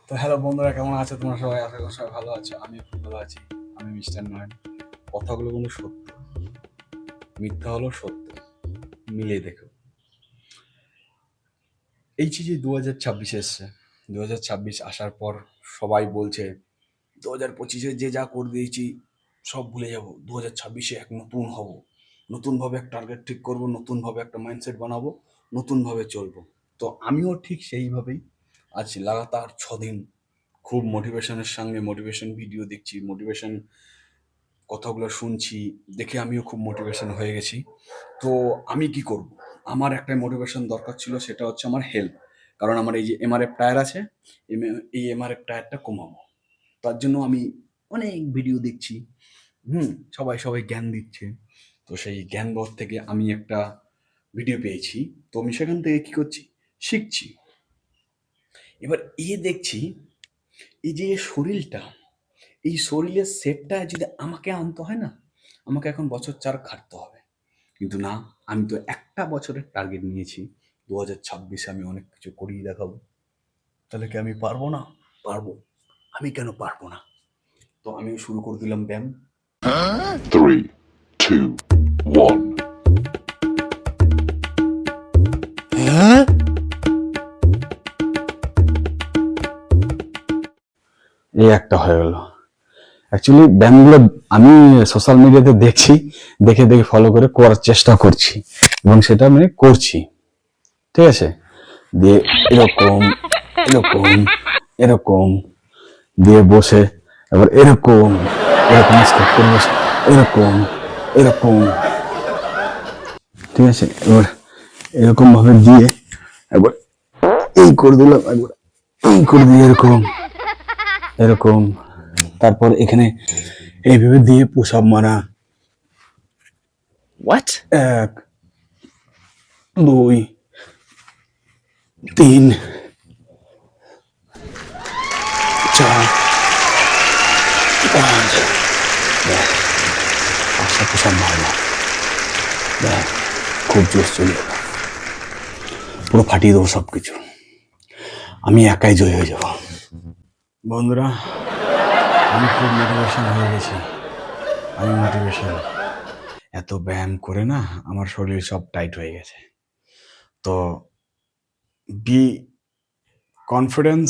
তো হ্যালো বন্ধুরা, কেমন আছো তোমরা সবাই? আশা করি সবাই ভালো আছো। আমি খুব ভালো আছি। আমি মিস্টার নয়ন। কথাগুলো কিন্তু সত্য, মিথ্যা হলো সত্য, মিলিয়ে দেখো। এই যে 2026 এসছে, 2026 আসার পর সবাই বলছে 2025-এ যে যা করে দিয়েছি সব ভুলে যাব, 2026-এ এক নতুন হব, নতুনভাবে একটা টার্গেট ঠিক করবো, নতুনভাবে একটা মাইন্ডসেট বানাবো, নতুনভাবে চলবো। তো আমিও ঠিক সেইভাবেই আজ লাগাতার 6 দিন খুব মোটিভেশনের সঙ্গে মোটিভেশন ভিডিও দেখছি, মোটিভেশন কথাগুলো শুনছি, দেখে আমিও খুব মোটিভেশন হয়ে গেছি। তো আমি কি করব? আমার একটা মোটিভেশন দরকার ছিল, সেটা হচ্ছে আমার হেলথ। কারণ আমার এই যে এমআরএফ টায়ার আছে, এই এমআরএফ টায়ারটা কমাবো। তার জন্য আমি অনেক ভিডিও দেখছি। সবাই সবাই জ্ঞান দিচ্ছে। তো সেই জ্ঞান বক্স থেকে আমি একটা ভিডিও পেয়েছি। তো আমি সেখান থেকে কি করছি? শিখছি। এবার দেখছি এই যে শরীরটা, এই শরীরের শেপটা যদি আমাকে আনতে হয় না, আমাকে এখন বছর 4 খাটতে হবে। কিন্তু না, আমি তো একটা বছরের টার্গেট নিয়েছি। 2026-এ আমি অনেক কিছু করিয়ে দেখাবো। তাহলে কি আমি পারবো না? পারবো। আমি কেন পারবো না? তো আমি শুরু করে দিলাম ব্যায়াম। 3, 2, 1. এই একটা হয়ে গেল। অ্যাকচুয়ালি ব্যায়ামগুলো আমি সোশ্যাল মিডিয়াতে দেখছি, দেখে দেখে ফলো করে করার চেষ্টা করছি এবং সেটা আমি করছি। ঠিক আছে? দিয়ে এরকম এরকম এরকম দিয়ে বসে, এবার এরকম এরকম স্টেপ করে বসে, এরকম এরকম। ঠিক আছে? এবার এরকম ভাবে দিয়ে একবার এই করে দিলাম, একবার এই করে দিয়ে এরকম এরকম। তারপর এখানে এইভাবে দিয়ে পুশ আপ মারা। What? 1, 2, 3, 4, 5, 5টা পুশ আপ মারলাম। খুব জোর চলে এলো, পুরো ফাটিয়ে দেবো সবকিছু। আমি একাই জয় হয়ে যাব। বন্ধুরা, আমি খুব মোটিভেশন হয়ে গেছি। আমি মোটিভেশন, এত ব্যায়াম করে না আমার শরীর সব টাইট হয়ে গেছে। তো বি কনফিডেন্স